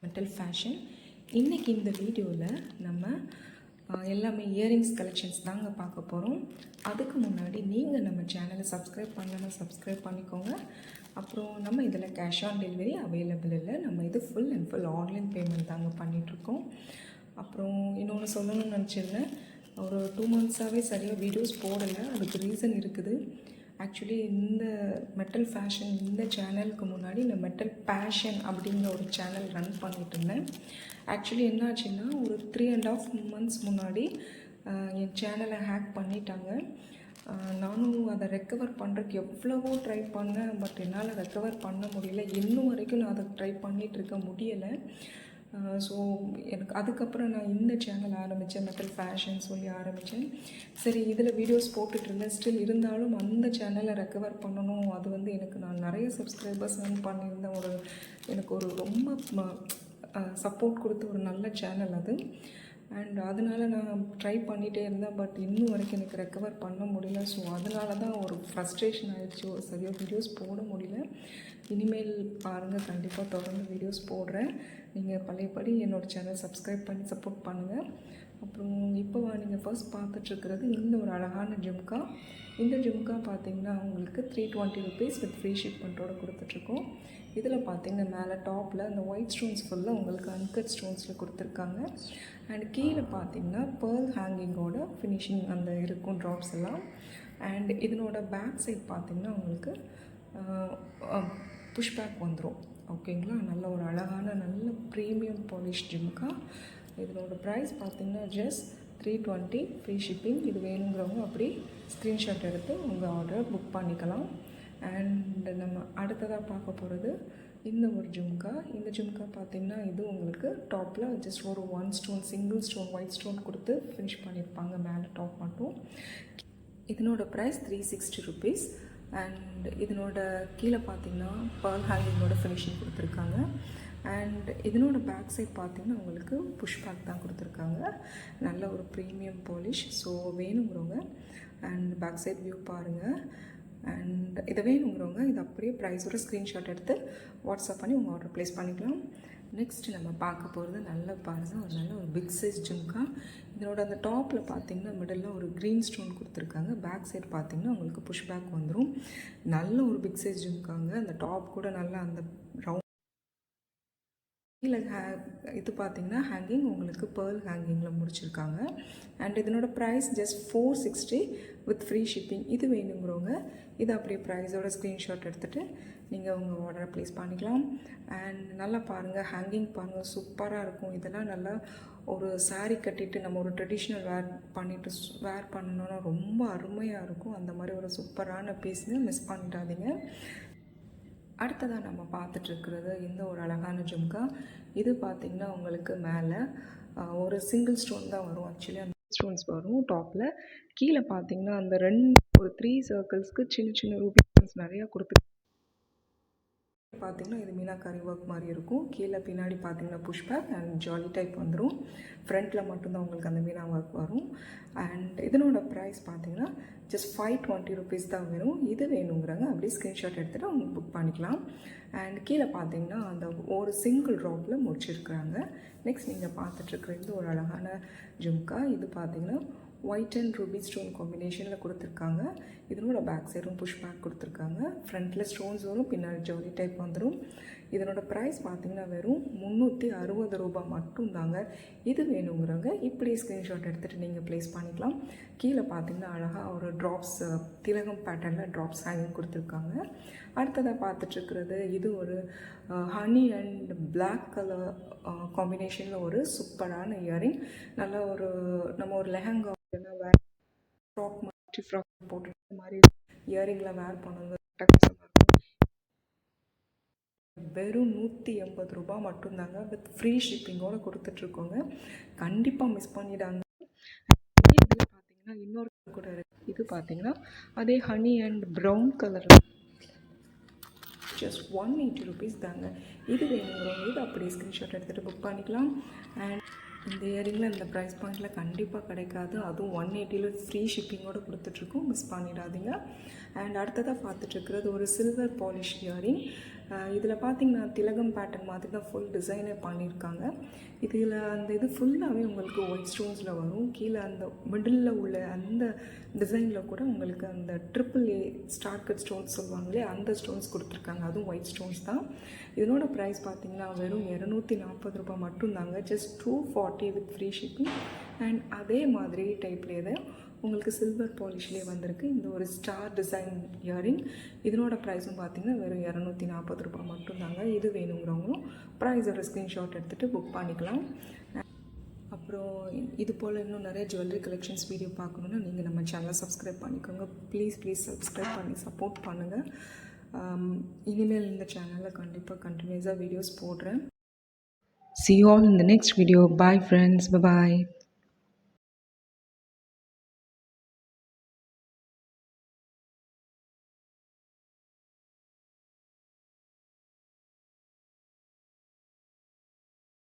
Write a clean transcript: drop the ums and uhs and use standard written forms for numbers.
Metal fashion. இன்றைக்கி இந்த வீடியோவில் நம்ம எல்லாமே இயரிங்ஸ் கலெக்ஷன்ஸ் தாங்க பார்க்க போகிறோம். அதுக்கு முன்னாடி நீங்கள் நம்ம சேனலை சப்ஸ்கிரைப் பண்ணலன்னா சப்ஸ்கிரைப் பண்ணிக்கோங்க. அப்புறம் நம்ம இதில் கேஷ் ஆன் டெலிவரி அவைலபிள் இல்லை, நம்ம இது full and full online payment தாங்க பண்ணிகிட்ருக்கோம். அப்புறம் இன்னொன்று சொல்லணும்னு நினச்சிருந்தேன், ஒரு 2 months சரியாக வீடியோஸ் போடலை. அதுக்கு ரீசன் இருக்குது. ஆக்சுவலி இந்த மெட்டல் ஃபேஷன் இந்த சேனலுக்கு முன்னாடி இந்த மெட்டல் பேஷன் அப்படிங்கிற ஒரு சேனல் ரன் பண்ணிகிட்டு இருந்தேன். ஆக்சுவலி என்ன ஆச்சுன்னா, ஒரு 3.5 months முன்னாடி என் சேனலை ஹேக் பண்ணிட்டாங்க. நானும் அதை ரெக்கவர் பண்ணுறதுக்கு எவ்வளவோ ட்ரை பண்ணேன், பட் என்னால் ரெக்கவர் பண்ண முடியல. இன்னும் வரைக்கும் நான் அதை ட்ரை பண்ணிகிட்ருக்க முடியலை. ஸோ எனக்கு அதுக்கப்புறம் நான் இந்த சேனல் ஆரம்பித்தேன், மெட்டல் ஃபேஷன் சொல்லி ஆரம்பித்தேன். சரி, இதில் வீடியோஸ் போட்டுட்ருந்தேன். ஸ்டில் இருந்தாலும் அந்த சேனலை ரெக்கவர் பண்ணணும். அது எனக்கு நான் நிறைய சப்ஸ்கிரைபர்ஸ் பண்ணியிருந்தேன். எனக்கு ஒரு ரொம்ப சப்போர்ட் கொடுத்த ஒரு நல்ல சேனல் அது. அண்ட் அதனால் நான் ட்ரை பண்ணிகிட்டே இருந்தேன், பட் இன்னும் வரைக்கும் எனக்கு ரெக்கவர் பண்ண முடியல. ஸோ அதனால தான் ஒரு ஃப்ரஸ்ட்ரேஷன் ஆகிடுச்சு, ஒரு சரியாக வீடியோஸ் போட முடியல. இனிமேல் பாருங்கள், கண்டிப்பாக தொடர்ந்து வீடியோஸ் போடுறேன். நீங்கள் பழையபடி என்னோடய சேனல் சப்ஸ்கிரைப் பண்ணி சப்போர்ட் பண்ணுங்கள். அப்புறம் இப்போ நீங்கள் ஃபர்ஸ்ட் பார்த்துட்ருக்கிறது இந்த ஒரு அழகான ஜும்கா. இந்த ஜும்கா பார்த்திங்கன்னா உங்களுக்கு 320 rupees வித் ஃப்ரீ ஷிப்மெண்ட்டோடு கொடுத்துட்ருக்கோம். இதில் பார்த்திங்கன்னா மேலே டாப்பில் அந்த ஒயிட் ஸ்டோன்ஸ் ஃபுல்லாக உங்களுக்கு அன்கட் ஸ்டோன்ஸில் கொடுத்துருக்காங்க. அண்ட் கீழே பார்த்திங்கன்னா பேர்ல் ஹேங்கிங்கோட ஃபினிஷிங் அந்த இருக்கும் ட்ராப்ஸ் எல்லாம். அண்ட் இதனோட பேக் சைட் பார்த்திங்கன்னா உங்களுக்கு புஷ்பேக் வந்துடும். ஓகேங்களா, நல்ல ஒரு அழகான நல்ல ப்ரீமியம் பாலிஷ் ஜும்கா. இதனோட ப்ரைஸ் பார்த்திங்கன்னா ஜஸ்ட் 320 ஃப்ரீ ஷிப்பிங். இது வேணுங்கிறவங்க அப்படி ஸ்க்ரீன்ஷாட் எடுத்து உங்கள் ஆர்டரை புக் பண்ணிக்கலாம். அண்ட் நம்ம அடுத்ததாக பார்க்க போகிறது இந்த ஒரு ஜும்கா. இந்த ஜும்கா பார்த்திங்கன்னா இது உங்களுக்கு டாப்பில் ஜஸ்ட் ஒரு 1 stone single stone white stone கொடுத்து ஃபினிஷ் பண்ணியிருப்பாங்க, மேலே டாப் மட்டும். இதனோட ப்ரைஸ் 360 rupees. அண்ட் இதனோட கீழே பார்த்திங்கன்னா பேர்ல் ஹேங்கிங்கோட ஃபினிஷிங் கொடுத்துருக்காங்க. அண்ட் இதனோட பேக் சைட் பார்த்திங்கன்னா உங்களுக்கு புஷ் பேக் தான் கொடுத்துருக்காங்க. நல்ல ஒரு ப்ரீமியம் பாலிஷ். ஸோ வேணுங்கிறவங்க அண்ட் பேக் சைட் வியூ பாருங்கள். அண்ட் இதை வேணுங்கிறவங்க இது அப்படியே ப்ரைஸோட ஸ்க்ரீன்ஷாட் எடுத்து வாட்ஸ்அப் பண்ணி உங்கள் ஆர்டர் ப்ளேஸ் பண்ணிக்கலாம். நெக்ஸ்ட் நம்ம பார்க்க போகிறது நல்ல பாருங்கள், ஒரு நல்ல ஒரு பிக் சைஸ் ஜும்கா. இதனோட அந்த டாப்பில் பார்த்திங்கன்னா மிடில் ஒரு க்ரீன் ஸ்டோன் கொடுத்துருக்காங்க. பேக் சைட் பார்த்திங்கன்னா உங்களுக்கு புஷ் பேக் வந்துடும். நல்ல ஒரு பிக் சைஸ் ஜும்காங்க. அந்த டாப் கூட நல்லா அந்த ரவுண்ட் கீழே இது பார்த்திங்கன்னா ஹேங்கிங் உங்களுக்கு பேர்ல் ஹேங்கிங்கில் முடிச்சிருக்காங்க. அண்ட் இதனோட price just 460 with free shipping. இது வேணுங்கிறவங்க இது அப்படியே ப்ரைஸோட ஸ்க்ரீன்ஷாட் எடுத்துகிட்டு நீங்கள் உங்கள் ஆர்டரை ப்ளேஸ் பண்ணிக்கலாம். அண்ட் நல்லா பாருங்கள், ஹேங்கிங் பாருங்கள், சூப்பராக இருக்கும். இதெல்லாம் நல்லா ஒரு சாரீ கட்டிட்டு நம்ம ஒரு ட்ரெடிஷ்னல் வேர் பண்ணணுன்னா ரொம்ப அருமையாக இருக்கும். அந்த மாதிரி ஒரு சூப்பரான பீஸ்னு மிஸ் பண்ணிடாதீங்க. அடுத்ததாக நம்ம பார்த்துட்ருக்கிறது இந்த ஒரு அழகான ஜும்கா. இது பார்த்திங்கன்னா உங்களுக்கு மேலே ஒரு சிங்கிள் ஸ்டோன் தான் வரும். ஆக்சுவலி அந்த ஸ்டோன்ஸ் வரும் டாப்பில். கீழே பார்த்திங்கன்னா அந்த ஒரு 3 சர்க்கிள்ஸ்க்கு சின்ன சின்ன ரூபி ஸ்டோன்ஸ் நிறையா கொடுத்து பார்த்திங்கன்னா இது மீனாக்காரி ஒர்க் மாதிரி இருக்கும். கீழே பின்னாடி பார்த்திங்கன்னா புஷ்பேக் அண்ட் ஜாலி டைப் வந்துடும். ஃப்ரண்ட்டில் மட்டும்தான் உங்களுக்கு அந்த மீனா ஒர்க் வரும். அண்ட் இதனோட ப்ரைஸ் பார்த்திங்கன்னா ஜஸ்ட் 520 rupees தான் வரும். இது வேணுங்கிறாங்க அப்படியே ஸ்க்ரீன்ஷாட் எடுத்துகிட்டு அவங்க புக் பண்ணிக்கலாம். அண்ட் கீழே பார்த்திங்கன்னா அந்த ஒரு சிங்கிள் ட்ராப்பில் முடிச்சிருக்கிறாங்க. நெக்ஸ்ட் நீங்கள் பார்த்துட்ருக்குற இந்த ஒரு அழகான ஜும்கா. இது பார்த்திங்கன்னா ஒயிட் அண்ட் ரூபி ஸ்டோன் காம்பினேஷனில் கொடுத்துருக்காங்க. இதனோட பேக் சைடும் புஷ் பேக் கொடுத்துருக்காங்க. ஃப்ரண்ட்டில் ஸ்டோன்ஸ் வரும், பின்னாடி ஜவுளி டைப் வந்துடும். இதனோட ப்ரைஸ் பார்த்திங்கன்னா வெறும் 360 ரூபாய் மட்டும்தாங்க. இது வேணுங்கிறவங்க இப்படி ஸ்க்ரீன்ஷாட் எடுத்துகிட்டு நீங்கள் ப்ளேஸ் பண்ணிக்கலாம். கீழே பார்த்திங்கன்னா அழகாக ஒரு ட்ராப்ஸ் திலகம் பேட்டர்னில் ட்ராப்ஸ் ஹேங்கிங் கொடுத்துருக்காங்க. அடுத்ததாக பார்த்துட்ருக்கிறது இது ஒரு ஹனி அண்ட் பிளாக் கலர் காம்பினேஷனில் ஒரு சூப்பரான இயரிங். நல்ல ஒரு நம்ம ஒரு லெஹங்கா வேர் ஃப்ராக் மாதிரி ஃப்ராக் போட்டு மாதிரி இயரிங்கில் வேர் பண்ணுங்க. வெறும் 180 ரூபாய் மட்டும்தாங்க வித் ஃப்ரீ ஷிப்பிங்கோடு கொடுத்துட்ருக்கோங்க. கண்டிப்பாக மிஸ் பண்ணிடாங்க. இதில் பார்த்தீங்கன்னா இன்னொரு கூட இருக்குது. இது பார்த்தீங்கன்னா அதே honey and brown colour just 180 rupees தாங்க. இது வேணுங்கிறவங்க இது அப்படியே ஸ்க்ரீன்ஷாட் எடுத்துகிட்டு புக் பண்ணிக்கலாம். அண்ட் இந்த இயரிங்கில் இந்த ப்ரைஸ் பாயிண்டில் கண்டிப்பாக கிடைக்காது. அதுவும் 180 ஃப்ரீ ஷிப்பிங்கோடு கொடுத்துட்ருக்கோம், மிஸ் பண்ணிடாதீங்க. அண்ட் அடுத்ததாக பார்த்துட்ருக்கிறது ஒரு சில்வர் பாலிஷ் இயரிங். இதில் பார்த்திங்கன்னா திலகம் பேட்டர்ன் மாதிரி தான் ஃபுல் டிசைனே பண்ணியிருக்காங்க. இதில் அந்த இது ஃபுல்லாகவே உங்களுக்கு ஒயிட் ஸ்டோன்ஸில் வரும். கீழே அந்த மிடில் உள்ள அந்த டிசைனில் கூட உங்களுக்கு அந்த AAA ஸ்டார் கட் ஸ்டோன்ஸ் சொல்லுவாங்களே அந்த ஸ்டோன்ஸ் கொடுத்துருக்காங்க. அதுவும் ஒயிட் ஸ்டோன்ஸ் தான். இதனோட ப்ரைஸ் பார்த்திங்கன்னா வெறும் 240 ரூபாய் மட்டும்தாங்க. Just 240 with free shipping. And அதே மாதிரி டைப்லேயே தான் உங்களுக்கு சில்வர் பாலிஷ்லேயே வந்திருக்கு இந்த ஒரு ஸ்டார் டிசைன் இயரிங். இதனோட ப்ரைஸும் பார்த்திங்கன்னா வெறும் 240 ரூபாய் மட்டும்தாங்க. இது வேணுங்கிறவங்களும் ப்ரைஸோட ஸ்க்ரீன்ஷாட் எடுத்துகிட்டு புக் பண்ணிக்கலாம். அப்புறம் இது போல் இன்னும் நிறைய ஜுவல்லரி கலெக்ஷன்ஸ் வீடியோ பார்க்கணுன்னா நீங்கள் நம்ம சேனலை சப்ஸ்கிரைப் பண்ணிக்கோங்க. ப்ளீஸ் சப்ஸ்கிரைப் பண்ணி சப்போர்ட் பண்ணுங்கள். இனிமேல் இந்த சேனலில் கண்டிப்பாக கண்டினியூஸாக வீடியோஸ் போடுறேன். See you all in the next video. Bye friends. Bye bye.